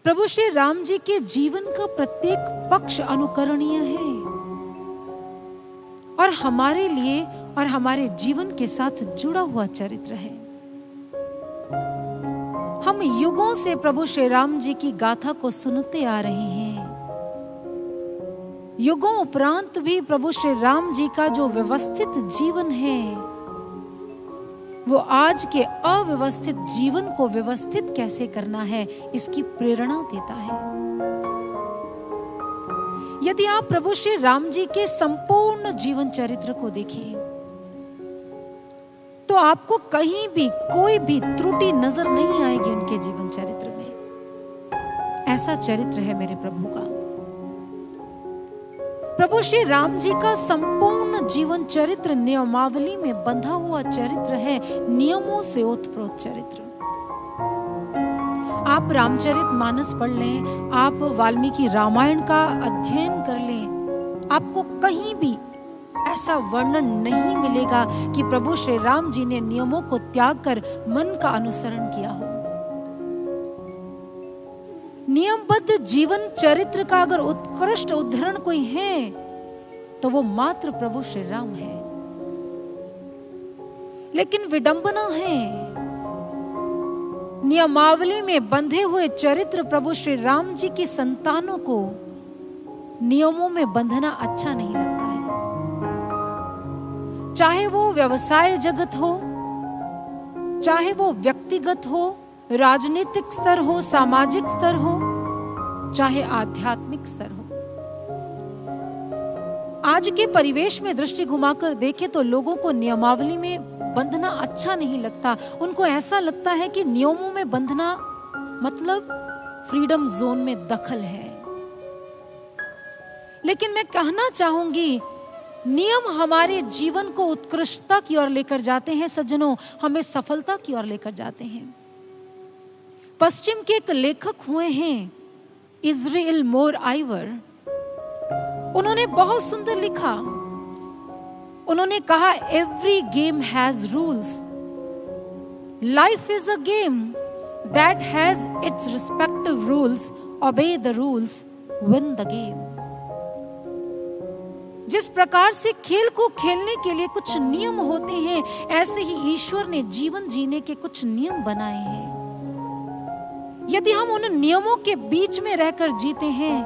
प्रभु श्री राम जी के जीवन का प्रत्येक पक्ष अनुकरणीय है और हमारे लिए और हमारे जीवन के साथ जुड़ा हुआ चरित्र है। हम युगों से प्रभु श्री राम जी की गाथा को सुनते आ रहे हैं। युगों उपरांत भी प्रभु श्री राम जी का जो व्यवस्थित जीवन है वो आज के अव्यवस्थित जीवन को व्यवस्थित कैसे करना है इसकी प्रेरणा देता है। यदि आप प्रभु श्री राम जी के संपूर्ण जीवन चरित्र को देखें तो आपको कहीं भी कोई भी त्रुटि नजर नहीं आएगी उनके जीवन चरित्र में। ऐसा चरित्र है मेरे प्रभु का। प्रभु श्री राम जी का संपूर्ण जीवन चरित्र नियमावली में बंधा हुआ चरित्र है, नियमों से ओतप्रोत चरित्र। आप रामचरितमानस पढ़ लें, आप वाल्मीकि रामायण का अध्ययन कर लें, आपको कहीं भी ऐसा वर्णन नहीं मिलेगा कि प्रभु श्री राम जी ने नियमों को त्याग कर मन का अनुसरण किया हो। नियमबद्ध जीवन चरित्र का अगर उत्कृष्ट उदाहरण कोई है तो वो मात्र प्रभु श्री राम है। लेकिन विडंबना है, नियमावली में बंधे हुए चरित्र प्रभु श्री राम जी की संतानों को नियमों में बंधना अच्छा नहीं लगता है। चाहे वो व्यवसाय जगत हो, चाहे वो व्यक्तिगत हो, राजनीतिक स्तर हो, सामाजिक स्तर हो, चाहे आध्यात्मिक स्तर हो। आज के परिवेश में दृष्टि घुमाकर देखें तो लोगों को नियमावली में बंधना अच्छा नहीं लगता। उनको ऐसा लगता है कि नियमों में बंधना मतलब फ्रीडम जोन में दखल है। लेकिन मैं कहना चाहूंगी, नियम हमारे जीवन को उत्कृष्टता की ओर लेकर जाते हैं सज्जनों, हमें सफलता की ओर लेकर जाते हैं। पश्चिम के एक लेखक हुए हैं इजराइल मोर आइवर, उन्होंने बहुत सुंदर लिखा। उन्होंने कहा, every game has rules, life is a game that has its respective rules, obey the rules, win the game. जिस प्रकार से खेल को खेलने के लिए कुछ नियम होते हैं, ऐसे ही ईश्वर ने जीवन जीने के कुछ नियम बनाए हैं। यदि हम उन नियमों के बीच में रहकर जीते हैं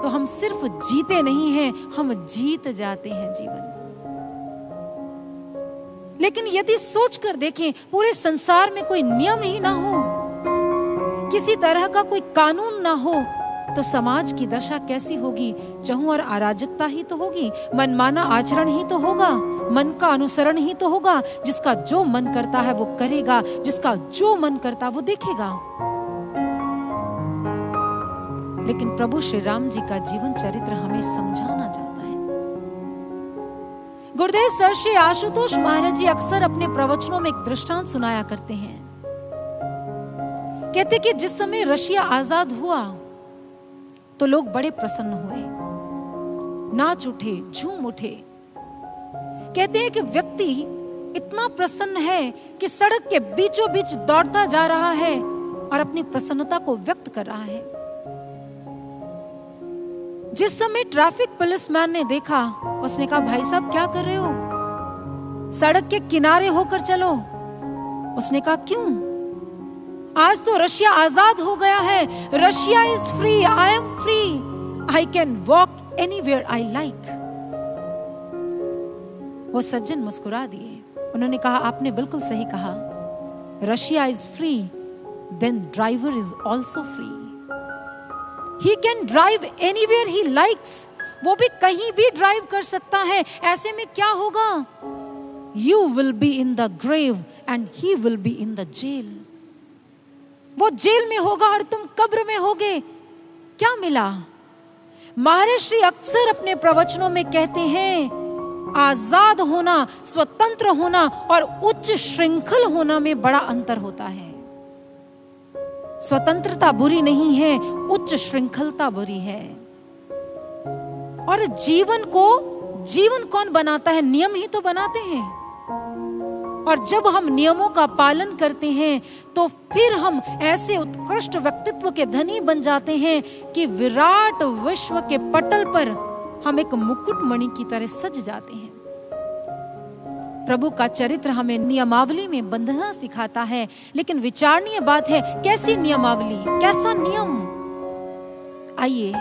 तो हम सिर्फ जीते नहीं हैं, हम जीत जाते हैं जीवन को। लेकिन यदि सोचकर देखें, पूरे संसार में कोई नियम ही ना हो, किसी तरह का कोई कानून ना हो, तो समाज की दशा कैसी होगी? चहुं और अराजकता ही तो होगी, मनमाना आचरण ही तो होगा, मन का अनुसरण ही तो होगा। जिसका जो मन करता है वो करेगा, जिसका जो मन करता वो देखेगा। लेकिन प्रभु श्री राम जी का जीवन चरित्र हमें समझाना चाहता है। गुरुदेव सर श्री आशुतोष महाराज जी अक्सर अपने प्रवचनों में एक दृष्टांत सुनाया करते हैं। कहते कि जिस समय रशिया आजाद हुआ तो लोग बड़े प्रसन्न हुए, नाच उठे, झूम उठे। कहते हैं कि व्यक्ति इतना प्रसन्न है कि सड़क के बीचों बीच दौड़ता जा रहा है और अपनी प्रसन्नता को व्यक्त कर रहा है। जिस समय ट्रैफिक पुलिसमैन ने देखा, उसने कहा, भाई साहब क्या कर रहे हो, सड़क के किनारे होकर चलो। उसने कहा, क्यों? आज तो रशिया आजाद हो गया है। Russia is free, I am free, I can walk anywhere I like. वो सज्जन मुस्कुरा दिए। उन्होंने कहा, आपने बिल्कुल सही कहा, Russia is free, then driver is also free. He can drive anywhere he likes, वो भी कहीं भी ड्राइव कर सकता है। ऐसे में क्या होगा? You will be in the grave and he will be in the jail. वो जेल में होगा और तुम कब्र में होगे। क्या मिला? महाराज श्री अक्सर अपने प्रवचनों में कहते हैं, आजाद होना, स्वतंत्र होना और उच्च श्रृंखल होना में बड़ा अंतर होता है। स्वतंत्रता बुरी नहीं है, उच्च श्रृंखलता बुरी है। और जीवन कौन बनाता है? नियम ही तो बनाते हैं। और जब हम नियमों का पालन करते हैं तो फिर हम ऐसे उत्कृष्ट व्यक्तित्व के धनी बन जाते हैं कि विराट विश्व के पटल पर हम एक मुकुटमणि की तरह सज जाते हैं। प्रभु का चरित्र हमें नियमावली में बंधना सिखाता है, लेकिन विचारणीय बात है कैसी नियमावली, कैसा नियम। आइए,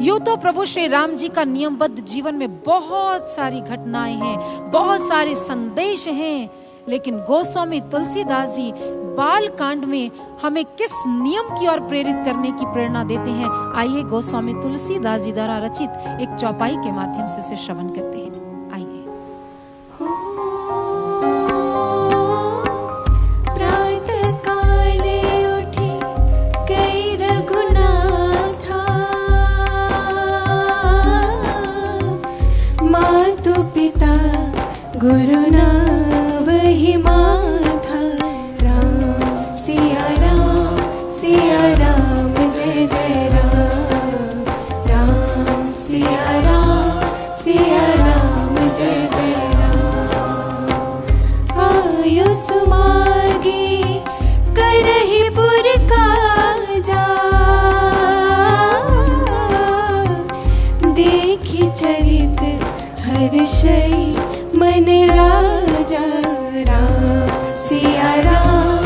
यूं तो प्रभु श्री राम जी का नियमबद्ध जीवन में बहुत सारी घटनाएं हैं, बहुत सारे संदेश हैं, लेकिन गोस्वामी तुलसीदास जी बाल कांड में हमें किस नियम की ओर प्रेरित करने की प्रेरणा देते हैं। आइए गोस्वामी तुलसीदास जी द्वारा रचित एक चौपाई के माध्यम से उसे श्रवण करते हैं। आइए। गुरु ना वही माथा, राम सिया राम जय जय राम, राम सिया राम जय जय राम। आयुष मार्गी करहि पुर काजा, देखि चरित हर्षै मन राजा, राम सिया राम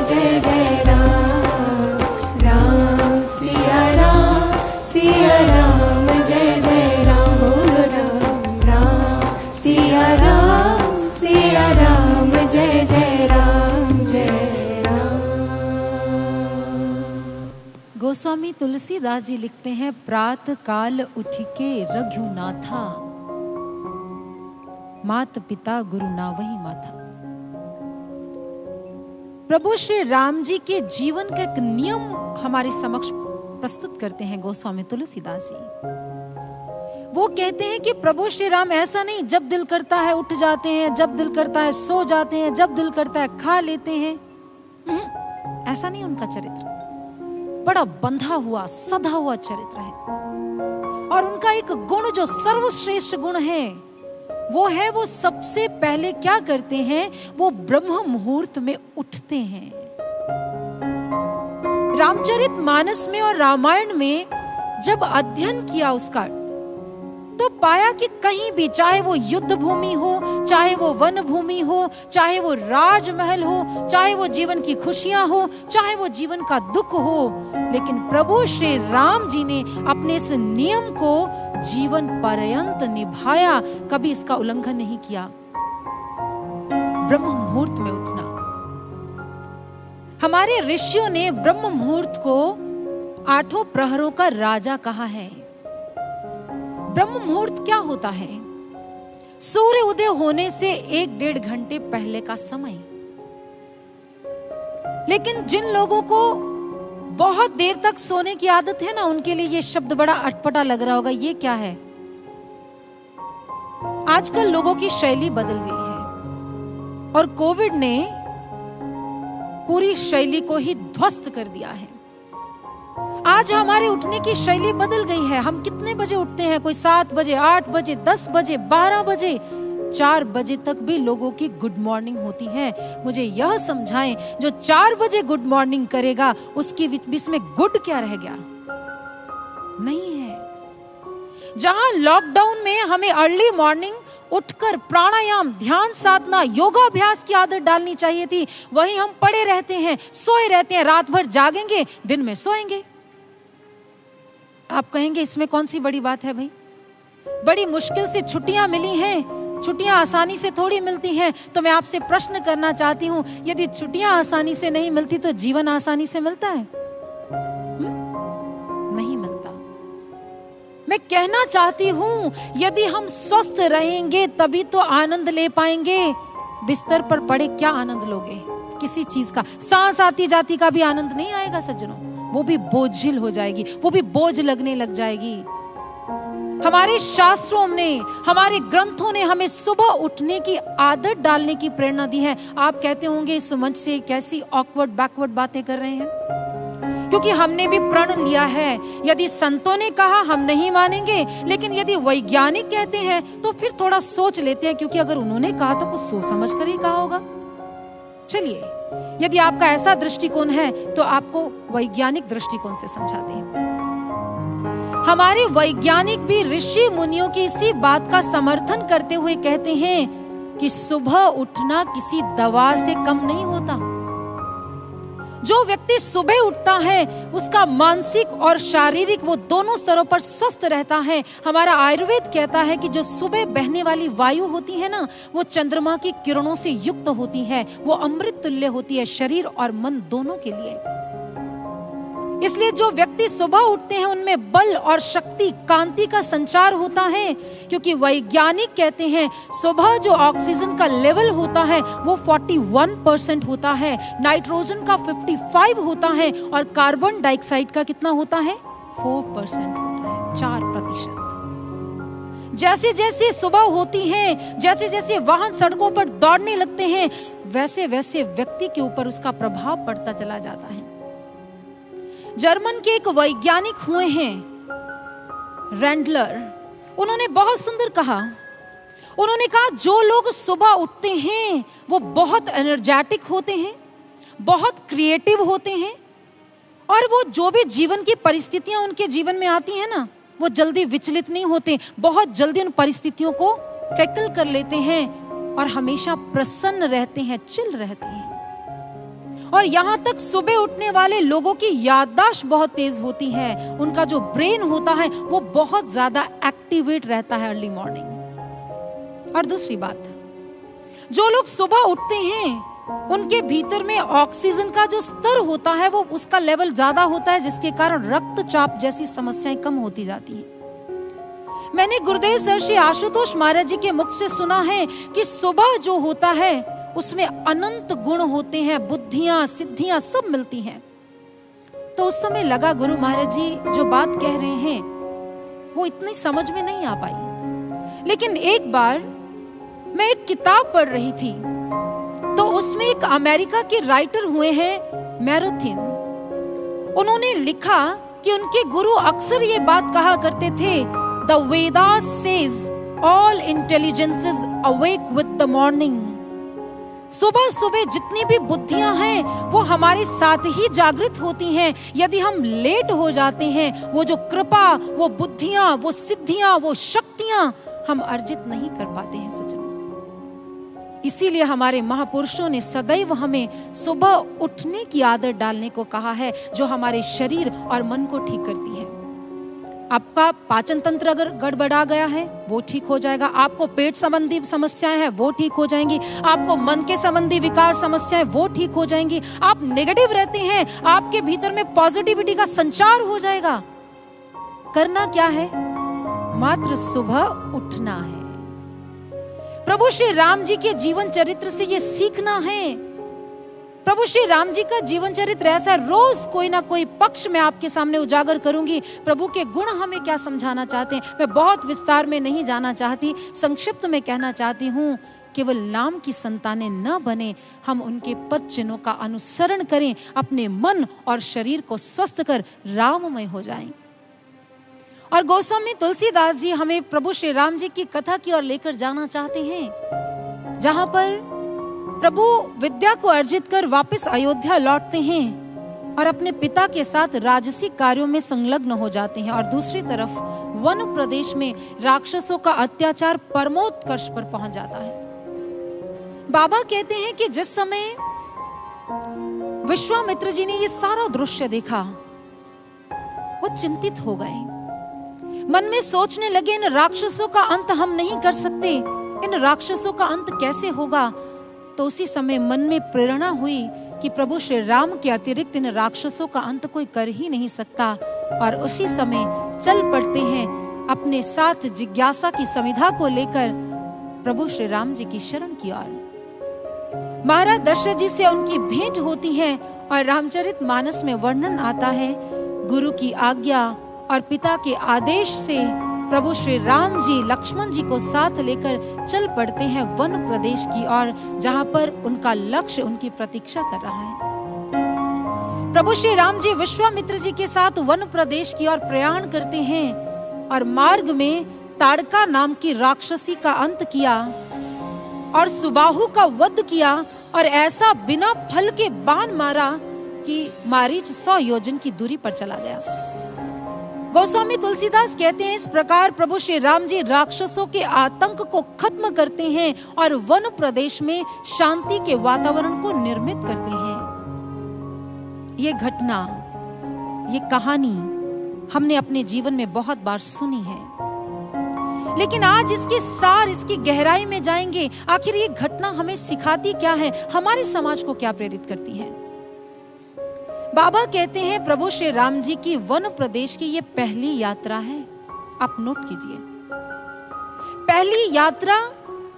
जय जय राम, राम सिया राम जय जय राम, राम सिया राम जय जय राम जय राम। गोस्वामी तुलसीदास जी लिखते हैं, प्रातः काल उठिके रघुनाथा, मात पिता गुरु ना वही माथा। प्रभु श्री राम जी के जीवन का एक नियम हमारे समक्ष प्रस्तुत करते हैं गोस्वामी तुलसीदास जी। वो कहते हैं कि प्रभु श्री राम ऐसा नहीं, जब दिल करता है उठ जाते हैं, जब दिल करता है सो जाते हैं, जब दिल करता है खा लेते हैं। ऐसा नहीं उनका चरित्र, बड़ा बंधा हुआ सधा हुआ चरित्र है। और उनका एक गुण जो सर्वश्रेष्ठ गुण है वो सबसे पहले क्या करते हैं, वो ब्रह्म मुहूर्त में उठते हैं। रामचरितमानस में और रामायण में जब अध्ययन किया उसका, तो पाया कि कहीं भी, चाहे वो युद्ध भूमि हो, चाहे वो वन भूमि हो, चाहे वो राजमहल हो, चाहे वो जीवन की खुशियां हो, चाहे वो जीवन का दुख हो, लेकिन प्रभु श्री राम जी ने अपने इस नियम को जीवन पर्यंत निभाया, कभी इसका उल्लंघन नहीं किया। ब्रह्म मुहूर्त में उठना। हमारे ऋषियों ने ब्रह्म मुहूर्त को 8 प्रहरों का राजा कहा है। ब्रह्म मुहूर्त क्या होता है? सूर्य उदय होने से 1-1.5 घंटे पहले का समय। लेकिन जिन लोगों को बहुत देर तक सोने की आदत है ना, उनके लिए ये शब्द बड़ा अटपटा लग रहा होगा, ये क्या है? आजकल लोगों की शैली बदल गई है और कोविड ने पूरी शैली को ही ध्वस्त कर दिया है। आज हमारे उठने की शैली बदल गई है। हम कितने बजे उठते हैं? कोई 7 बजे, 8 बजे, 10 बजे, 12 बजे, 4 बजे तक भी लोगों की गुड मॉर्निंग होती है। मुझे यह समझाएं, जो 4 बजे गुड मॉर्निंग करेगा उसकी बीच में गुड क्या रह गया? नहीं है। जहां लॉकडाउन में हमें अर्ली मॉर्निंग उठकर प्राणायाम, ध्यान साधना, योगाभ्यास की आदत डालनी चाहिए थी, वहीं हम पड़े रहते हैं, सोए रहते हैं। रात भर जागेंगे, दिन में सोएंगे। आप कहेंगे इसमें कौन सी बड़ी बात है भाई? बड़ी मुश्किल से छुट्टियां मिली हैं, छुट्टियां आसानी से थोड़ी मिलती हैं। तो मैं आपसे प्रश्न करना चाहती हूं, यदि छुट्टियां आसानी से नहीं मिलती तो जीवन आसानी से मिलता है? नहीं मिलता। मैं कहना चाहती हूं, यदि हम स्वस्थ रहेंगे तभी तो आनंद ले पाएंगे। बिस्तर पर पड़े क्या आनंद लोगे? किसी चीज का, सांस आती जाती का भी आनंद नहीं आएगा सज्जनों। वो भी बोझिल हो जाएगी, वो भी बोझ लगने लग जाएगी। हमारे शास्त्रों ने, हमारे ग्रंथों ने हमें सुबह उठने की आदत डालने की प्रेरणा दी है। आप कहते होंगे इस मंच से कैसी ऑकवर्ड बैकवर्ड बातें कर रहे हैं, क्योंकि हमने भी प्रण लिया है, यदि संतों ने कहा हम नहीं मानेंगे, लेकिन यदि वैज्ञानिक कहते हैं तो फिर थोड़ा सोच लेते हैं, क्योंकि अगर उन्होंने कहा तो कुछ सोच समझ कर ही कहा होगा। चलिए, यदि आपका ऐसा दृष्टिकोण है तो आपको वैज्ञानिक दृष्टिकोण से समझाते हैं। हमारे वैज्ञानिक भी ऋषि मुनियों की इसी बात का समर्थन करते हुए कहते हैं कि सुबह उठना किसी दवा से कम नहीं होता। जो व्यक्ति सुबह उठता है उसका मानसिक और शारीरिक वो दोनों स्तरों पर स्वस्थ रहता है। हमारा आयुर्वेद कहता है कि जो सुबह बहने वाली वायु होती है ना, वो चंद्रमा की किरणों से युक्त होती है, वो अमृत तुल्य होती है शरीर और मन दोनों के लिए। इसलिए जो व्यक्ति सुबह उठते हैं उनमें बल और शक्ति, कांति का संचार होता है, क्योंकि वैज्ञानिक कहते हैं सुबह जो ऑक्सीजन का लेवल होता है वो 41% होता है, नाइट्रोजन का 55 होता है और कार्बन डाइऑक्साइड का कितना होता है 4% होता है, 4%। जैसे जैसे सुबह होती है, जैसे जैसे वाहन सड़कों पर दौड़ने लगते हैं, वैसे वैसे व्यक्ति के ऊपर उसका प्रभाव पड़ता चला जाता है। जर्मन के एक वैज्ञानिक हुए हैं रैंडलर, उन्होंने बहुत सुंदर कहा। उन्होंने कहा जो लोग सुबह उठते हैं वो बहुत एनर्जेटिक होते हैं, बहुत क्रिएटिव होते हैं, और वो जो भी जीवन की परिस्थितियां उनके जीवन में आती हैं ना, वो जल्दी विचलित नहीं होते, बहुत जल्दी उन परिस्थितियों को टैकल कर लेते हैं और हमेशा प्रसन्न रहते हैं, चिल रहते हैं। और यहाँ तक सुबह उठने वाले लोगों की याददाश्त बहुत तेज होती है, उनका जो ब्रेन होता है वो बहुत ज्यादा एक्टिवेट रहता है अर्ली मॉर्निंग। और दूसरी बात, जो लोग सुबह उठते हैं उनके भीतर में ऑक्सीजन का जो स्तर होता है वो उसका लेवल ज्यादा होता है, जिसके कारण रक्तचाप जैसी समस्याएं कम होती जाती हैं। मैंने गुरुदेव सर श्री आशुतोष महाराज जी के मुख से सुना है कि सुबह जो होता है उसमें अनंत गुण होते हैं, बुद्धियां, सिद्धियां सब मिलती हैं। तो उस समय लगा गुरु महाराज जी जो बात कह रहे हैं वो इतनी समझ में नहीं आ पाई। लेकिन एक बार मैं एक किताब पढ़ रही थी तो उसमें एक अमेरिका के राइटर हुए हैं मैरोथिन, उन्होंने लिखा कि उनके गुरु अक्सर ये बात कहा करते थे, the Vedas says all intelligences awake with the morning. सुबह सुबह जितनी भी बुद्धियां हैं वो हमारे साथ ही जागृत होती हैं। यदि हम लेट हो जाते हैं, वो जो कृपा, वो बुद्धियां, वो सिद्धियां, वो शक्तियां हम अर्जित नहीं कर पाते हैं सच में। इसीलिए हमारे महापुरुषों ने सदैव हमें सुबह उठने की आदत डालने को कहा है, जो हमारे शरीर और मन को ठीक करती है। आपका पाचन तंत्र अगर गड़बड़ा गया है वो ठीक हो जाएगा, आपको पेट संबंधी समस्याएं हैं वो ठीक हो जाएंगी, आपको मन के संबंधी विकार समस्याएं वो ठीक हो जाएंगी, आप नेगेटिव रहते हैं आपके भीतर में पॉजिटिविटी का संचार हो जाएगा। करना क्या है? मात्र सुबह उठना है। प्रभु श्री राम जी के जीवन चरित्र से ये सीखना है। प्रभु श्री राम जी का जीवन चरित्र ऐसा, रोज कोई ना कोई पक्ष में आपके सामने उजागर करूंगी। प्रभु के गुण हमें क्या समझाना चाहते हैं, मैं बहुत विस्तार में नहीं जाना चाहती, संक्षिप्त में कहना चाहती हूँ। केवल नाम की संतानें न बने, हम उनके पद चिन्हों का अनुसरण करें, अपने मन और शरीर को स्वस्थ कर राममय हो जाएं। और गोस्वामी तुलसीदास जी हमें प्रभु श्री राम जी की कथा की ओर लेकर जाना चाहते हैं, जहां पर प्रभु विद्या को अर्जित कर वापस अयोध्या लौटते हैं और अपने पिता के साथ राजसी कार्यों में संलग्न हो जाते हैं। और दूसरी तरफ वन प्रदेश में राक्षसों का अत्याचार परमोत्कर्ष पर पहुंच जाता है। बाबा कहते हैं कि जिस समय विश्वामित्र जी ने ये सारा दृश्य देखा वो चिंतित हो गए, मन में सोचने लगे इन राक्षसों का अंत हम नहीं कर सकते, इन राक्षसों का अंत कैसे होगा। तो उसी समय मन में प्रेरणा हुई कि प्रभु श्री राम के अतिरिक्त इन राक्षसों का अंत कोई कर ही नहीं सकता। और उसी समय चल पड़ते हैं अपने साथ जिज्ञासा की समिधा को लेकर प्रभु श्री राम जी की शरण की ओर। महाराज दशरथ जी से उनकी भेंट होती है और रामचरितमानस में वर्णन आता है, गुरु की आज्ञा और पिता के आदेश से प्रभु श्री राम जी लक्ष्मण जी को साथ लेकर चल पड़ते हैं वन प्रदेश की ओर, जहां पर उनका लक्ष्य उनकी प्रतीक्षा कर रहा है। प्रभु श्री राम जी विश्वामित्र जी के साथ वन प्रदेश की ओर प्रयाण करते हैं और मार्ग में ताड़का नाम की राक्षसी का अंत किया और सुबाहु का वध किया और ऐसा बिना फल के बाण मारा कि मारीच 100 योजन की दूरी पर चला गया। गोस्वामी तुलसीदास कहते हैं, इस प्रकार प्रभु श्री राम जी राक्षसों के आतंक को खत्म करते हैं और वन प्रदेश में शांति के वातावरण को निर्मित करते हैं। ये घटना, ये कहानी हमने अपने जीवन में बहुत बार सुनी है, लेकिन आज इसके सार, इसकी गहराई में जाएंगे। आखिर ये घटना हमें सिखाती क्या है, हमारे समाज को क्या प्रेरित करती है। बाबा कहते हैं प्रभु श्री राम जी की वन प्रदेश की ये पहली यात्रा है। आप नोट कीजिए, पहली यात्रा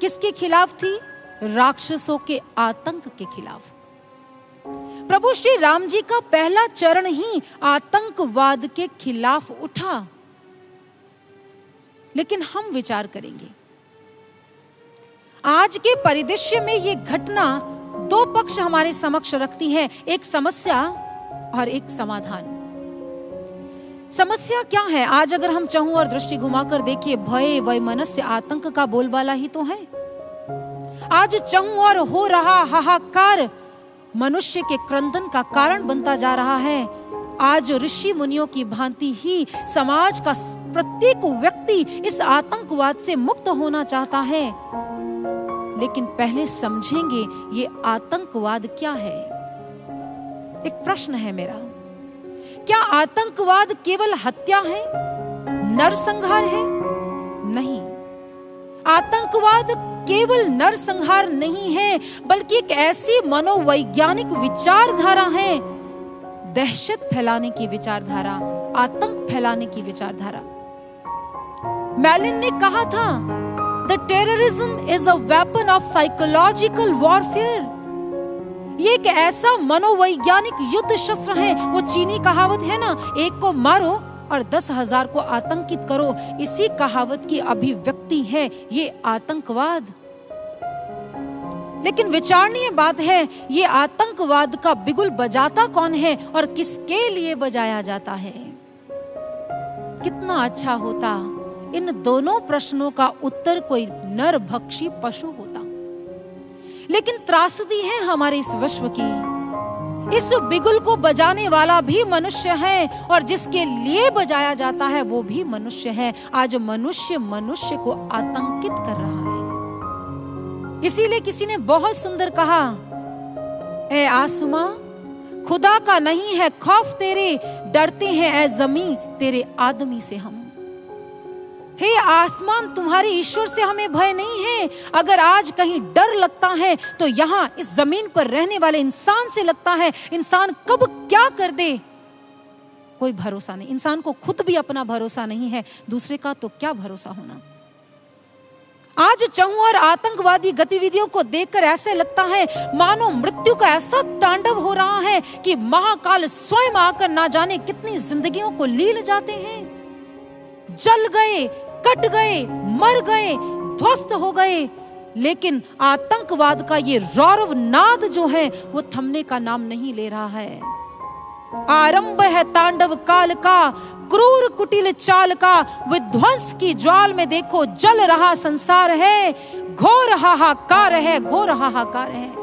किसके खिलाफ थी? राक्षसों के आतंक के खिलाफ। प्रभु श्री राम जी का पहला चरण ही आतंकवाद के खिलाफ उठा। लेकिन हम विचार करेंगे, आज के परिदृश्य में ये घटना दो पक्ष हमारे समक्ष रखती है, एक समस्या और एक समाधान। समस्या क्या है? आज अगर हम चाहूं और दृष्टि घुमाकर देखिए, भय, वैमनस्य, आतंक का बोलबाला ही तो है। आज चाहूं और हो रहा हाहाकार मनुष्य के क्रंदन का कारण बनता जा रहा है। आज ऋषि मुनियों की भांति ही समाज का प्रत्येक व्यक्ति इस आतंकवाद से मुक्त होना चाहता है। लेकिन पहले समझेंगे ये आतंकवाद क्या है। एक प्रश्न है मेरा, क्या आतंकवाद केवल हत्या है, नरसंहार है? नहीं, आतंकवाद केवल नरसंहार नहीं है, बल्कि एक ऐसी मनोवैज्ञानिक विचारधारा है, दहशत फैलाने की विचारधारा, आतंक फैलाने की विचारधारा। मैलिन ने कहा था, the terrorism is a weapon of psychological warfare. ये एक ऐसा मनोवैज्ञानिक युद्ध शस्त्र है। वो चीनी कहावत है ना, एक को मारो और 10,000 को आतंकित करो। इसी कहावत की अभिव्यक्ति है ये आतंकवाद। लेकिन विचारणीय बात है, ये आतंकवाद का बिगुल बजाता कौन है और किसके लिए बजाया जाता है? कितना अच्छा होता इन दोनों प्रश्नों का उत्तर कोई नरभक्षी पशु होता। लेकिन त्रासदी है हमारे इस विश्व की, इस बिगुल को बजाने वाला भी मनुष्य है और जिसके लिए बजाया जाता है वो भी मनुष्य है। आज मनुष्य मनुष्य को आतंकित कर रहा है। इसीलिए किसी ने बहुत सुंदर कहा, ए आसमां खुदा का नहीं है खौफ तेरे, डरते हैं ए जमीन तेरे आदमी से हम। हे आसमान, तुम्हारे ईश्वर से हमें भय नहीं है। अगर आज कहीं डर लगता है तो यहाँ इस जमीन पर रहने वाले इंसान से लगता है। इंसान कब क्या कर दे कोई भरोसा नहीं। इंसान को खुद भी अपना भरोसा नहीं है, दूसरे का तो क्या भरोसा होना। आज चाहूं और आतंकवादी गतिविधियों को देखकर ऐसे लगता है मानो मृत्यु का ऐसा तांडव हो रहा है कि महाकाल स्वयं आकर ना जाने कितनी जिंदगियों को लील जाते हैं। जल गए, कट गए, मर गए, ध्वस्त हो गए, लेकिन आतंकवाद का ये रौरव नाद जो है वो थमने का नाम नहीं ले रहा है। आरंभ है तांडव काल का, क्रूर कुटिल चाल का, विध्वंस की ज्वाल में देखो जल रहा संसार है। घोर हाहाकार है, घोर हाहाकार है।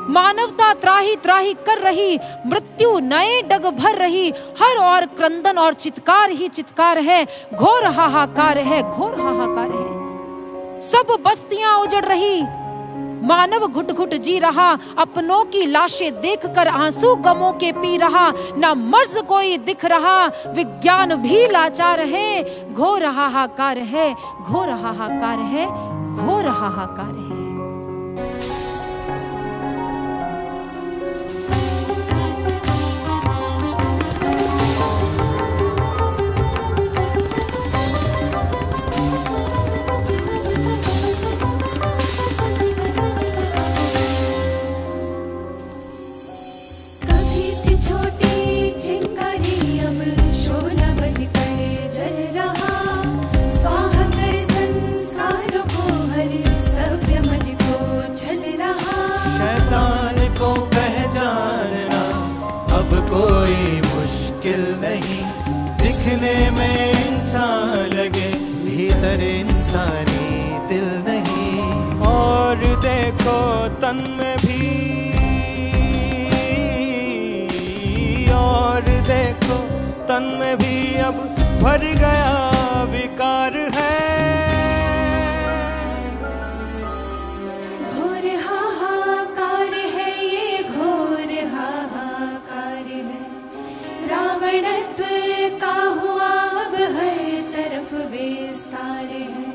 मानवता त्राही त्राही कर रही, मृत्यु नए डग भर रही, हर और क्रंदन और चित्कार ही चित्कार है। घोर हाहाकार है, घोर हाहाकार है। सब बस्तियां उजड़ रही, मानव घुट घुट जी रहा, अपनों की लाशें देखकर आंसू गमों के पी रहा। ना मर्ज कोई दिख रहा, विज्ञान भी लाचार है। घोर हाहाकार है, घोर हाहाकार है, घोर हाहाकार है। संस्कारों को हर सभ्य कोई मुश्किल नहीं, दिखने में इंसान लगे भीतर इंसानी दिल नहीं। और देखो तन में भी, और देखो तन में भी अब भर गया विकार है। घोर हाहाकार है ये, घोर हाहाकार है। रावणत्व का हुआ अब हर तरफ विस्तार है।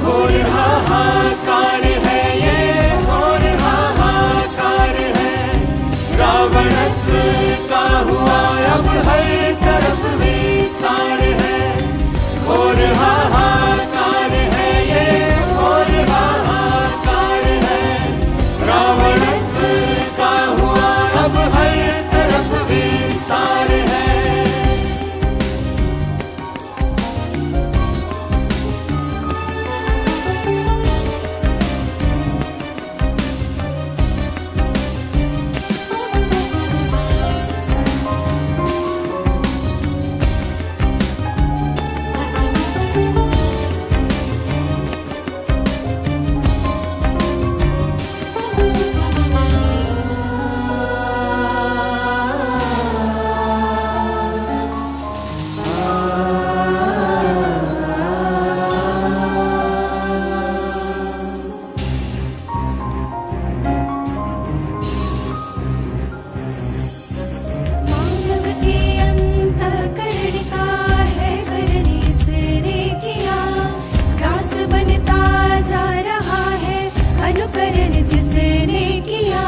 घोर हाहाकार है ये, घोर हाहाकार है। रावणत्व का हुआ अब हर तरफ विस्तार है। घोर हाहाकार है ये, घोर हाहाकार है। रावणत्व का हुआ अब हर तरफ विस्तार है। मानव के अंतःकरण का है करने इसने किया। ग्रास बनता जा रहा है अनुकरण जिसने किया।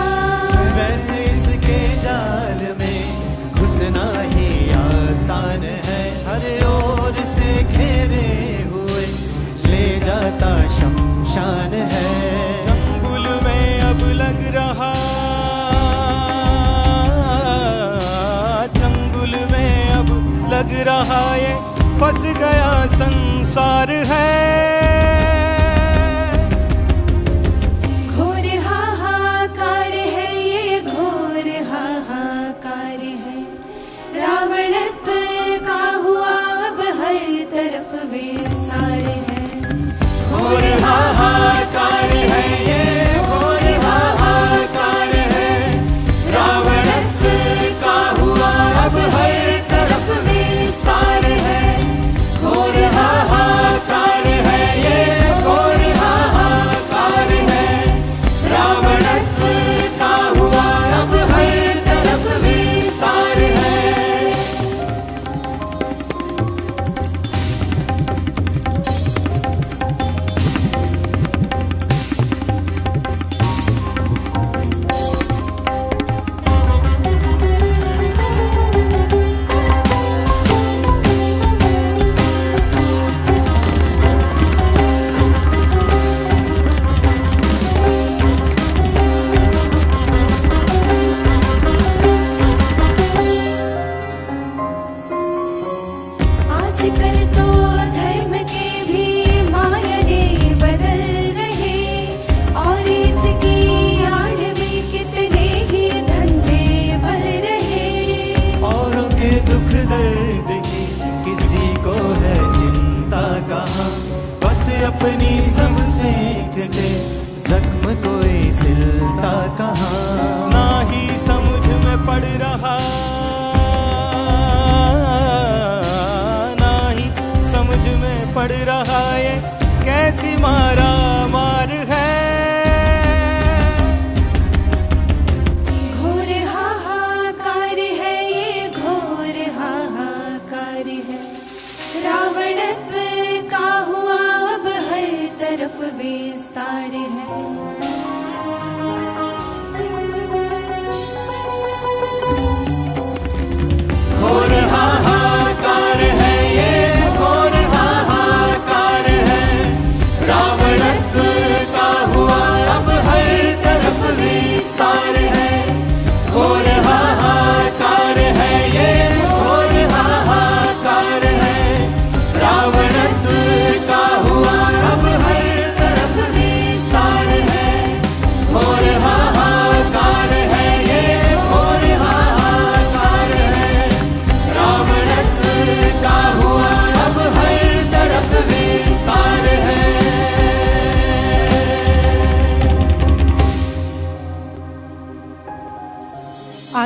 वैसे इसके जाल में घुसना ही आसान है। हर ओर से घेरे हुए ले जाता शमशान है। चंगुल में अब लग रहा, चंगुल में अब लग रहा ये फंस गया संसार है। घोर हाहाकार है ये, घोर हाहाकार है। रावणत्व का हुआ अब हर तरफ विस्तार है। घोर हाहाकार है ये, घोर हाहाकार है। रावणत्व का हुआ अब हर तरफ विस्तार है। घोर हाहाकार है ये, घोर हाहाकार है। रावणत्व का हुआ अब हर तरफ विस्तार है। आजकल तो धर्म के भी मायने बदल रहे। और इसकी आड़ में कितने ही धंधे बल रहे। औरों के दुख दर्द की किसी को है चिंता कहाँ। बस अपनी सब सीखते जख्म कोई सिलता कहाँ। ना ही समझ में पड़ रहा, ना ही समझ में पड़ रहा ये कैसी मारा मार है। घोर हाहाकार है ये, घोर हाहाकार है। रावणत्व का हुआ अब हर तरफ विस्तार है। घोर हाहाकार है ये, घोर हाहाकार है। रावणत्व का हुआ अब हर तरफ विस्तार है। घोर हाहाकार है ये, घोर हाहाकार है। रावणत्व का हुआ अब हर तरफ विस्तार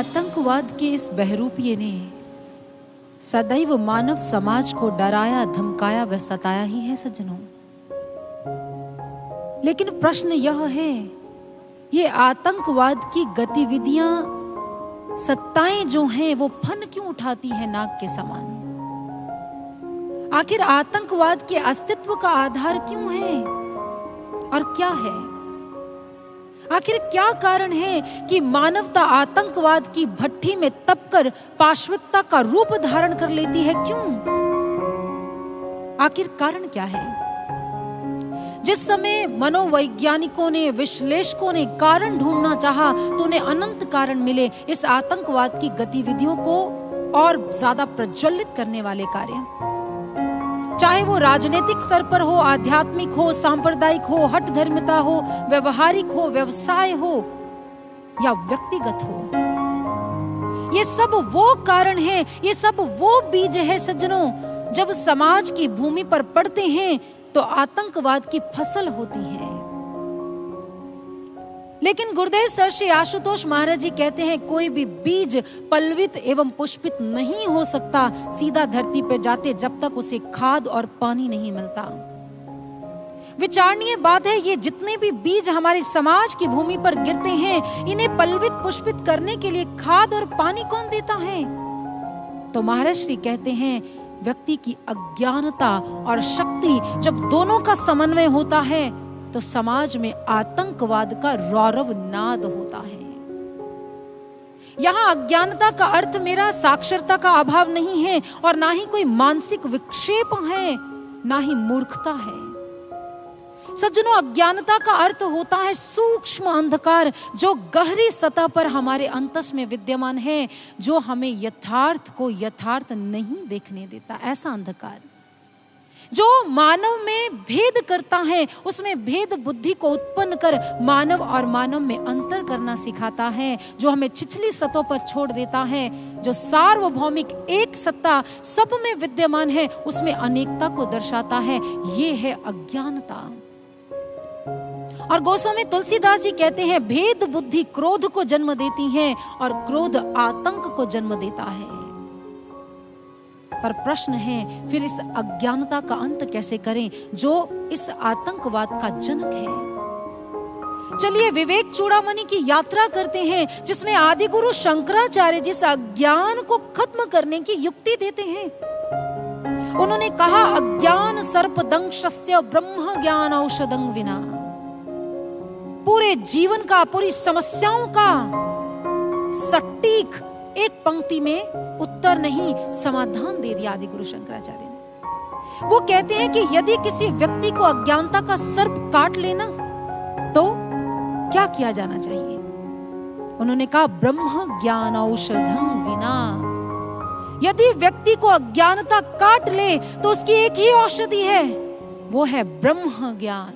आतंकवाद के इस बहरूपिये ने सदैव मानव समाज को डराया, धमकाया व सताया ही है सज्जनों। लेकिन प्रश्न यह है, ये आतंकवाद की गतिविधियां, सत्ताएं जो हैं वो फन क्यों उठाती है नाग के समान? आखिर आतंकवाद के अस्तित्व का आधार क्यों है और क्या है? आखिर क्या कारण है कि मानवता आतंकवाद की भट्ठी में तपकर पाशविकता का रूप धारण कर लेती है? क्यों? आखिर कारण क्या है? जिस समय मनोवैज्ञानिकों ने, विश्लेषकों ने कारण ढूंढना चाहा तो उन्हें अनंत कारण मिले इस आतंकवाद की गतिविधियों को और ज्यादा प्रज्वलित करने वाले कार्य। चाहे वो राजनीतिक स्तर पर हो, आध्यात्मिक हो, सांप्रदायिक हो, हठ धर्मिता हो, व्यवहारिक हो, व्यवसाय हो या व्यक्तिगत हो, ये सब वो कारण हैं, ये सब वो बीज है सज्जनों, जब समाज की भूमि पर पड़ते हैं तो आतंकवाद की फसल होती है। लेकिन गुरुदेव सर श्री आशुतोष महाराज जी कहते हैं, कोई भी बीज पल्वित एवं पुष्पित नहीं हो सकता सीधा धरती पे जाते जब तक उसे खाद और पानी नहीं मिलता। विचारणीय बात है, ये जितने भी बीज हमारे समाज की भूमि पर गिरते हैं, इन्हें पल्वित पुष्पित करने के लिए खाद और पानी कौन देता है? तो महाराज श्री कहते हैं, व्यक्ति की अज्ञानता और शक्ति जब दोनों का समन्वय होता है तो समाज में आतंकवाद का रौरव नाद होता है। यहां अज्ञानता का अर्थ मेरा साक्षरता का अभाव नहीं है और ना ही कोई मानसिक विक्षेप है, ना ही मूर्खता है। सज्जनों, अज्ञानता का अर्थ होता है सूक्ष्म अंधकार जो गहरी सतह पर हमारे अंतस में विद्यमान है, जो हमें यथार्थ को यथार्थ नहीं देखने देता। ऐसा अंधकार जो मानव में भेद करता है, उसमें भेद बुद्धि को उत्पन्न कर मानव और मानव में अंतर करना सिखाता है, जो हमें छिछली सतहों पर छोड़ देता है, जो सार्वभौमिक एक सत्ता सब में विद्यमान है उसमें अनेकता को दर्शाता है। ये है अज्ञानता। और गोस्वामी तुलसीदास जी कहते हैं, भेद बुद्धि क्रोध को जन्म देती है और क्रोध आतंक को जन्म देता है। पर प्रश्न है, फिर इस अज्ञानता का अंत कैसे करें जो इस आतंकवाद का जनक है? चलिए विवेक चूड़ामणि की यात्रा करते हैं, जिसमें आदि गुरु शंकराचार्य जिस अज्ञान को खत्म करने की युक्ति देते हैं। उन्होंने कहा, अज्ञान सर्पदंशस्य ब्रह्म ज्ञान औषधं विना। पूरे जीवन का, पूरी समस्याओं का सटीक एक पंक्ति में उत्तर नहीं, समाधान दे दिया आदि गुरु शंकराचार्य ने। वो कहते हैं कि यदि किसी व्यक्ति को अज्ञानता का सर्प काट लेना तो क्या किया जाना चाहिए? उन्होंने कहा, ब्रह्म ज्ञान औषधं विना। यदि व्यक्ति को अज्ञानता काट ले तो उसकी एक ही औषधि है, वो है ब्रह्म ज्ञान।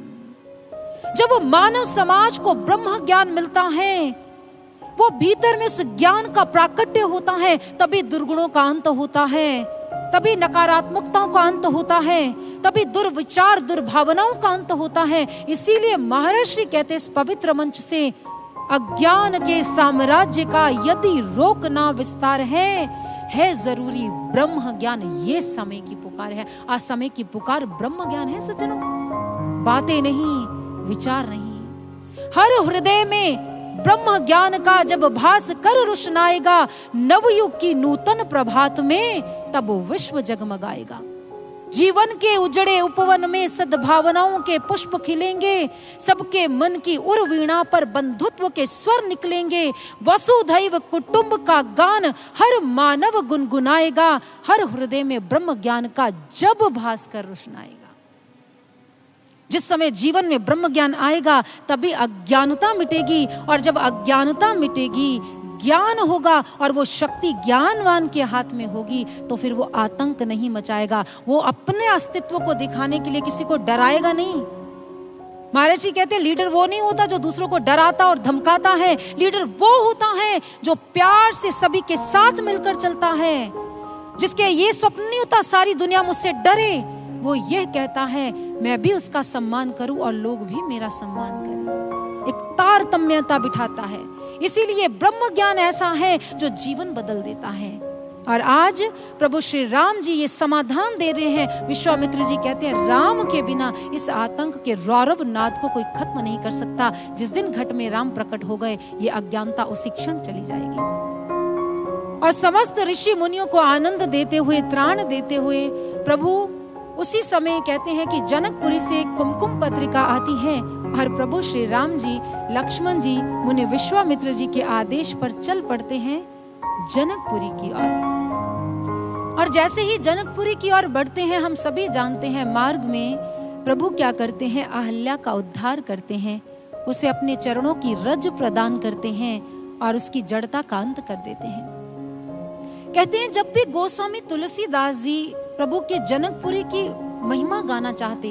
जब मानव समाज को ब्रह्म ज्ञान मिलता है, वो भीतर में उस ज्ञान का प्राकट्य होता है, तभी दुर्गुणों का अंत होता है, तभी नकारात्मकताओं का अंत होता है, तभी दुर्विचार, दुर्भावनाओं का अंत होता है। इसीलिए महर्षि कहते इस पवित्र मंच से, अज्ञान के साम्राज्य का यदि रोकना विस्तार है जरूरी ब्रह्म ज्ञान। ये समय की पुकार है। आज समय की पुकार ब्रह्म ज्ञान है सज्जनों, बातें नहीं, विचार नहीं। हर हृदय में ब्रह्म ज्ञान का जब भास कर रुशनाएगा, नवयुग की नूतन प्रभात में तब विश्व जगमगाएगा। जीवन के उजड़े उपवन में सद्भावनाओं के पुष्प खिलेंगे, सबके मन की उर्वीणा पर बंधुत्व के स्वर निकलेंगे। वसुधैव कुटुंब का गान हर मानव गुनगुनाएगा, हर हृदय में ब्रह्म ज्ञान का जब भास कर रुशनाएगा। जिस समय जीवन में ब्रह्म ज्ञान आएगा तभी अज्ञानता मिटेगी, और जब अज्ञानता मिटेगी ज्ञान होगा और वो शक्ति ज्ञानवान के हाथ में होगी, तो फिर वो आतंक नहीं मचाएगा। वो अपने अस्तित्व को दिखाने के लिए किसी को डराएगा नहीं। महाराज जी कहते हैं, लीडर वो नहीं होता जो दूसरों को डराता और धमकाता है, लीडर वो होता है जो प्यार से सभी के साथ मिलकर चलता है, जिसके ये स्वप्न नहीं होता सारी दुनिया मुझसे डरे। वो यह कहता है, मैं भी उसका सम्मान करूं और लोग भी मेरा सम्मान करें। एक तारतम्यता बिठाता है, इसीलिए ब्रह्म ज्ञान ऐसा है जो जीवन बदल देता है। और आज प्रभु श्री राम जी ये समाधान दे रहे हैं। विश्वामित्र जी कहते हैं राम के बिना इस आतंक के रौरव नाद को कोई खत्म नहीं कर सकता। जिस दिन घट में राम प्रकट हो गए, ये अज्ञानता उसी क्षण चली जाएगी। और समस्त ऋषि मुनियों को आनंद देते हुए, त्राण देते हुए प्रभु उसी समय कहते हैं कि जनकपुरी से कुमकुम पत्रिका आती है और प्रभु श्री राम जी, लक्ष्मण जी मुनि विश्वामित्र जी के आदेश पर चल पड़ते हैं जनकपुरी की ओर। और जैसे ही जनकपुरी की ओर बढ़ते हैं, हम सभी जानते हैं मार्ग में प्रभु क्या करते हैं, अहल्या का उद्धार करते हैं, उसे अपने चरणों की रज प्रदान करते हैं और उसकी जड़ता का अंत कर देते हैं। कहते हैं जब भी गोस्वामी तुलसीदास जी प्रभु के जनकपुरी की महिमा गाना चाहते,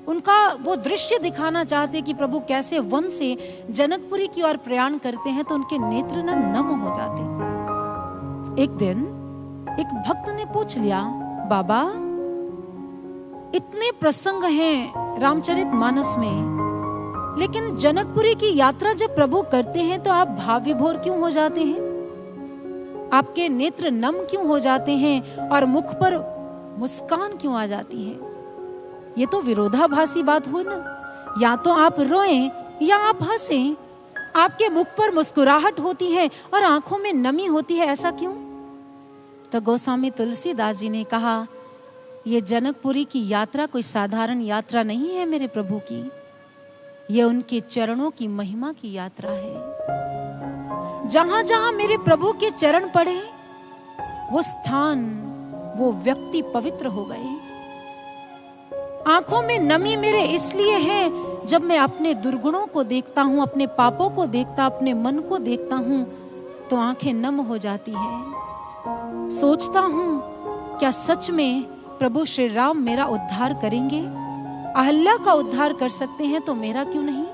उनका वो दृश्य दिखाना चाहते कि प्रभु कैसे वन से जनकपुरी की ओर प्रयाण करते हैं, तो उनके नेत्र न नम हो जाते। एक दिन एक भक्त ने पूछ लिया, बाबा इतने प्रसंग हैं रामचरितमानस में, लेकिन जनकपुरी की यात्रा जब प्रभु करते हैं तो आप भाव विभोर क्यों हो जाते हैं? आपके नेत्र नम क्यों हो जाते हैं और मुख पर मुस्कान क्यों आ जाती है? ये तो विरोधाभासी बात हो ना। या तो आप रोएं या आप हंसें। आपके मुख पर मुस्कुराहट होती है और आंखों में नमी होती है, ऐसा क्यों? तो गोस्वामी तुलसीदास जी ने कहा, ये जनकपुरी की यात्रा कोई साधारण यात्रा नहीं है मेरे प्रभु की, ये उनके चरणों की महिमा की यात्रा है। जहां जहां मेरे प्रभु के चरण पड़े, वो स्थान, वो व्यक्ति पवित्र हो गए। आंखों में नमी मेरे इसलिए है, जब मैं अपने दुर्गुणों को देखता हूं, अपने पापों को देखता, अपने मन को देखता हूं, तो आंखें नम हो जाती है। सोचता हूं क्या सच में प्रभु श्री राम मेरा उद्धार करेंगे? अहल्या का उद्धार कर सकते हैं तो मेरा क्यों नहीं?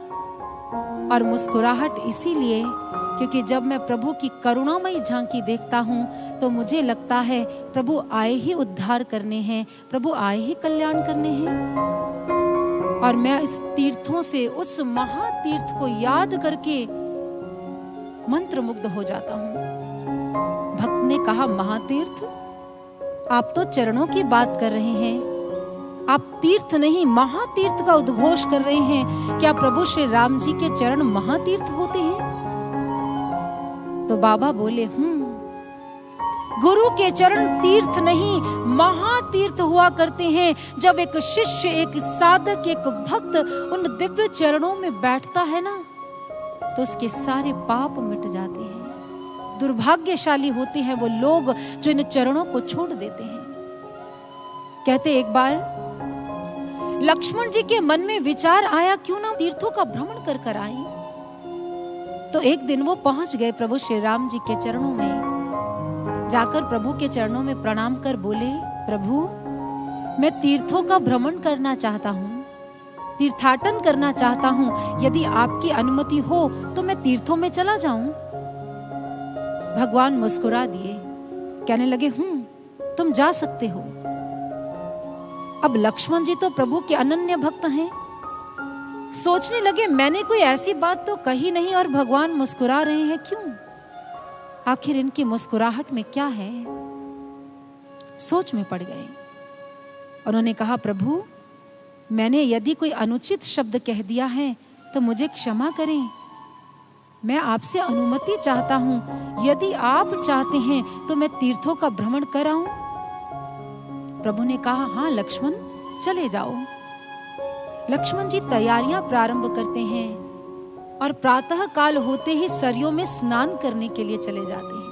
और मुस्कुराहट इसीलिए क्योंकि जब मैं प्रभु की करुणामयी झांकी देखता हूं तो मुझे लगता है प्रभु आए ही उद्धार करने हैं, प्रभु आए ही कल्याण करने हैं। और मैं इस तीर्थों से, उस महातीर्थ को याद करके मंत्रमुग्ध हो जाता हूं। भक्त ने कहा, महातीर्थ? आप तो चरणों की बात कर रहे हैं, आप तीर्थ नहीं महातीर्थ का उद्घोष कर रहे हैं। क्या प्रभु श्री राम जी के चरण महातीर्थ होते हैं? तो बाबा बोले, गुरु के चरण तीर्थ नहीं महातीर्थ हुआ करते हैं। जब एक शिष्य, एक साधक, एक भक्त उन दिव्य चरणों में बैठता है ना, तो उसके सारे पाप मिट जाते हैं। दुर्भाग्यशाली होते हैं वो लोग जो इन चरणों को छोड़ देते हैं। कहते एक बार लक्ष्मण जी के मन में विचार आया, क्यों ना तीर्थों का भ्रमण कर कर आए। तो एक दिन वो पहुंच गए प्रभु श्री राम जी के चरणों में। जाकर प्रभु के चरणों में प्रणाम कर बोले, प्रभु मैं तीर्थों का भ्रमण करना चाहता हूँ, तीर्थाटन करना चाहता हूँ। यदि आपकी अनुमति हो तो मैं तीर्थों में चला जाऊं। भगवान मुस्कुरा दिए, कहने लगे, तुम जा सकते हो। अब लक्ष्मण जी तो प्रभु के अनन्य भक्त हैं। सोचने लगे, मैंने कोई ऐसी बात तो कही नहीं और भगवान मुस्कुरा रहे हैं, क्यों? आखिर इनकी मुस्कुराहट में क्या है? सोच में पड़ गए। उन्होंने कहा, प्रभु मैंने यदि कोई अनुचित शब्द कह दिया है तो मुझे क्षमा करें। मैं आपसे अनुमति चाहता हूं, यदि आप चाहते हैं तो मैं तीर्थों का भ्रमण कराऊं। प्रभु ने कहा, हाँ लक्ष्मण, चले जाओ। लक्ष्मण जी तैयारियां प्रारंभ करते हैं और प्रातः काल होते ही सरयू में स्नान करने के लिए चले जाते हैं।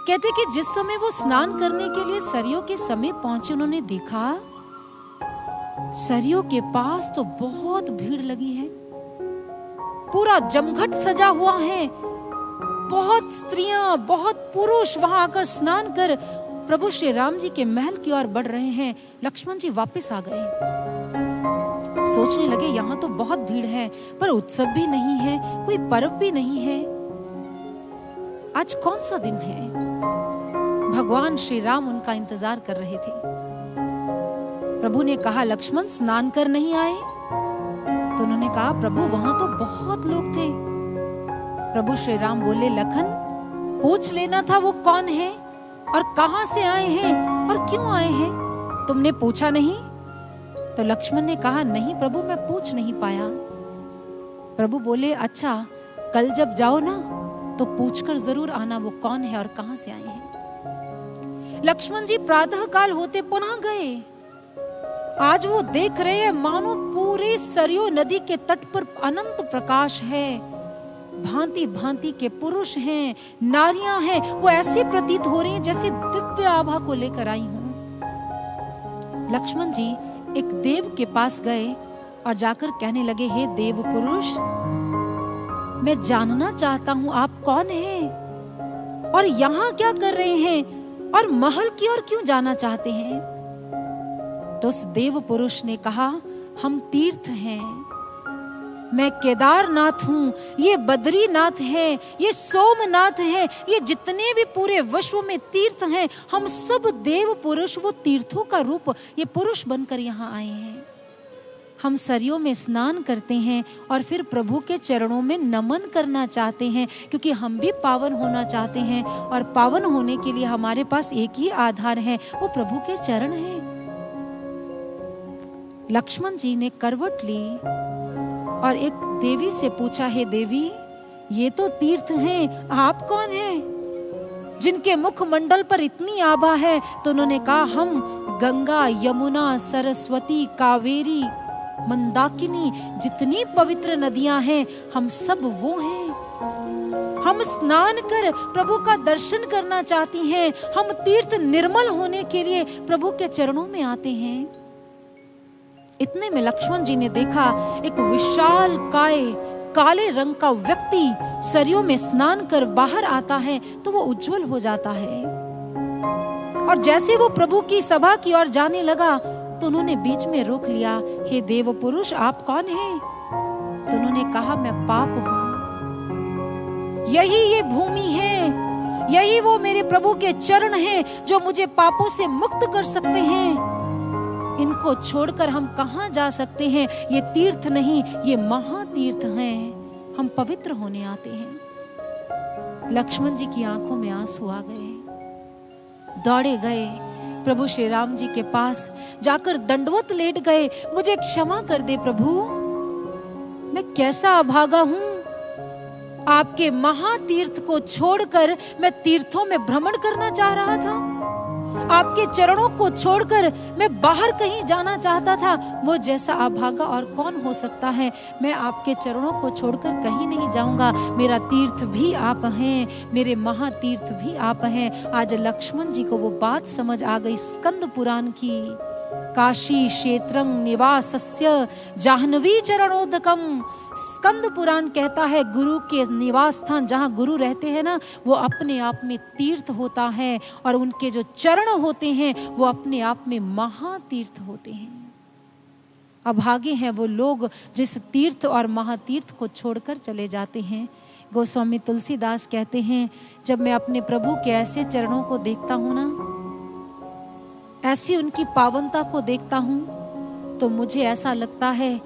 कहते कि जिस समय वो स्नान करने के लिए सरयू के समीप पहुंचे, उन्होंने देखा सरयू के पास तो बहुत भीड़ लगी है, पूरा जमघट सजा हुआ है। बहुत स्त्रियां, बहुत पुरुष वहां आकर स्नान कर प्रभु श्री राम जी के महल की ओर बढ़ रहे हैं। लक्ष्मण जी वापस आ गए। सोचने लगे, यहाँ तो बहुत भीड़ है, पर उत्सव भी नहीं है, कोई पर्व भी नहीं है। आज कौन सा दिन है? भगवान श्री राम उनका इंतजार कर रहे थे। प्रभु ने कहा, लक्ष्मण स्नान कर नहीं आए? तो उन्होंने कहा, प्रभु वहां तो बहुत लोग थे, प्रभु श्री राम बोले, लखन पूछ लेना था वो कौन है और कहां से आए हैं और क्यों आए हैं, तुमने पूछा नहीं? तो लक्ष्मण ने कहा, नहीं प्रभु, मैं पूछ नहीं पाया। प्रभु बोले, अच्छा कल जब जाओ ना तो पूछकर जरूर आना वो कौन है और कहां से आए हैं। लक्ष्मण जी प्रातः काल होते पुनः गए। आज वो देख रहे हैं मानो पूरे सरयू नदी के तट पर अनंत प्रकाश है, भांति भांति के पुरुष हैं, नारियां हैं, वो ऐसे प्रतीत हो रही हैं जैसे दिव्य आभा को लेकर आई हूं। लक्ष्मण जी एक देव के पास गए और जाकर कहने लगे, हे देव पुरुष, मैं जानना चाहता हूं आप कौन हैं और यहां क्या कर रहे हैं और महल की ओर क्यों जाना चाहते हैं? तो उस देव पुरुष ने कहा, हम तीर्थ हैं, मैं केदारनाथ हूं, ये बद्रीनाथ है, ये सोमनाथ है, ये जितने भी पूरे विश्व में तीर्थ हैं, हम सब देव पुरुष वो तीर्थों का रूप ये पुरुष बनकर यहाँ आए हैं। हम सरयू में स्नान करते हैं और फिर प्रभु के चरणों में नमन करना चाहते हैं, क्योंकि हम भी पावन होना चाहते हैं और पावन होने के लिए हमारे पास एक ही आधार है, वो प्रभु के चरण हैं। लक्ष्मण जी ने करवट ली और एक देवी से पूछा, हे देवी, ये तो तीर्थ हैं, आप कौन हैं जिनके मुख मंडल पर इतनी आभा है? तो उन्होंने कहा, हम गंगा, यमुना, सरस्वती, कावेरी, मंदाकिनी, जितनी पवित्र नदियां हैं, हम सब वो हैं। हम स्नान कर प्रभु का दर्शन करना चाहती हैं, हम तीर्थ निर्मल होने के लिए प्रभु के चरणों में आते हैं। इतने में लक्ष्मण जी ने देखा एक विशाल काय काले रंग का व्यक्ति सरयू में स्नान कर बाहर आता है तो वो उज्जवल हो जाता है। और जैसे वो प्रभु की सभा की ओर जाने लगा तो उन्होंने बीच में रोक लिया, हे देव पुरुष, आप कौन हैं? तो उन्होंने कहा, मैं पाप हूं, यही ये भूमि है, यही वो मेरे प्रभु के चरण हैं जो मुझे पापों से मुक्त कर सकते हैं। इनको छोड़कर हम कहां जा सकते हैं? ये तीर्थ नहीं, ये महातीर्थ हैं, हम पवित्र होने आते हैं। लक्ष्मण जी की आंखों में आंसू आ गए, दौड़े गए प्रभु श्री राम जी के पास, जाकर दंडवत लेट गए, मुझे क्षमा कर दे प्रभु, मैं कैसा अभागा हूं, आपके महातीर्थ को छोड़कर मैं तीर्थों में भ्रमण करना चाह रहा था, आपके चरणों को छोड़कर मैं बाहर कहीं जाना चाहता था। मुझ जैसा अभागा और कौन हो सकता है? मैं आपके चरणों को छोड़कर कहीं नहीं जाऊंगा, मेरा तीर्थ भी आप हैं, मेरे महातीर्थ भी आप हैं। आज लक्ष्मण जी को वो बात समझ आ गई स्कंद पुराण की, काशी क्षेत्रं निवासस्य जाह्नवी चरणोदकम। स्कंद पुराण कहता है गुरु के निवास स्थान, जहाँ गुरु रहते हैं ना, वो अपने आप में तीर्थ होता है और उनके जो चरण होते हैं वो अपने आप में महातीर्थ होते हैं। अभागे हैं वो लोग जिस तीर्थ और महातीर्थ को छोड़कर चले जाते हैं। गोस्वामी तुलसीदास कहते हैं, जब मैं अपने प्रभु के ऐसे चरणों को देखता हूँ ना, ऐसी उनकी पावनता को देखता हूँ, तो मुझे ऐसा लगता है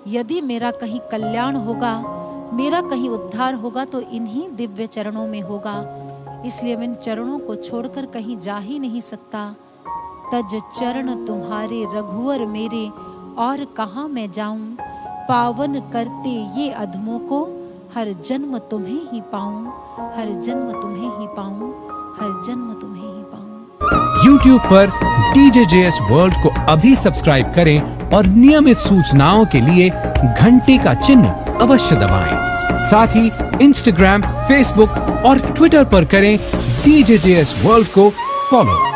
यदि मेरा कहीं कल्याण होगा, मेरा कहीं उद्धार होगा तो इन्हीं दिव्य चरणों में होगा। इसलिए मैं इन चरणों को छोड़कर कहीं जा ही नहीं सकता। तज चरण तुम्हारे रघुवर मेरे, और कहाँ मैं जाऊं, पावन करते ये अधमों को, हर जन्म तुम्हें ही पाऊं, हर जन्म तुम्हें ही पाऊं, हर जन्म तुम्हें ही पाऊं। YouTube पर DJJS वर्ल्ड को अभी सब्सक्राइब करें और नियमित सूचनाओं के लिए घंटी का चिन्ह अवश्य दबाएं। साथ ही Instagram, Facebook और Twitter पर करें DJJS वर्ल्ड को फॉलो।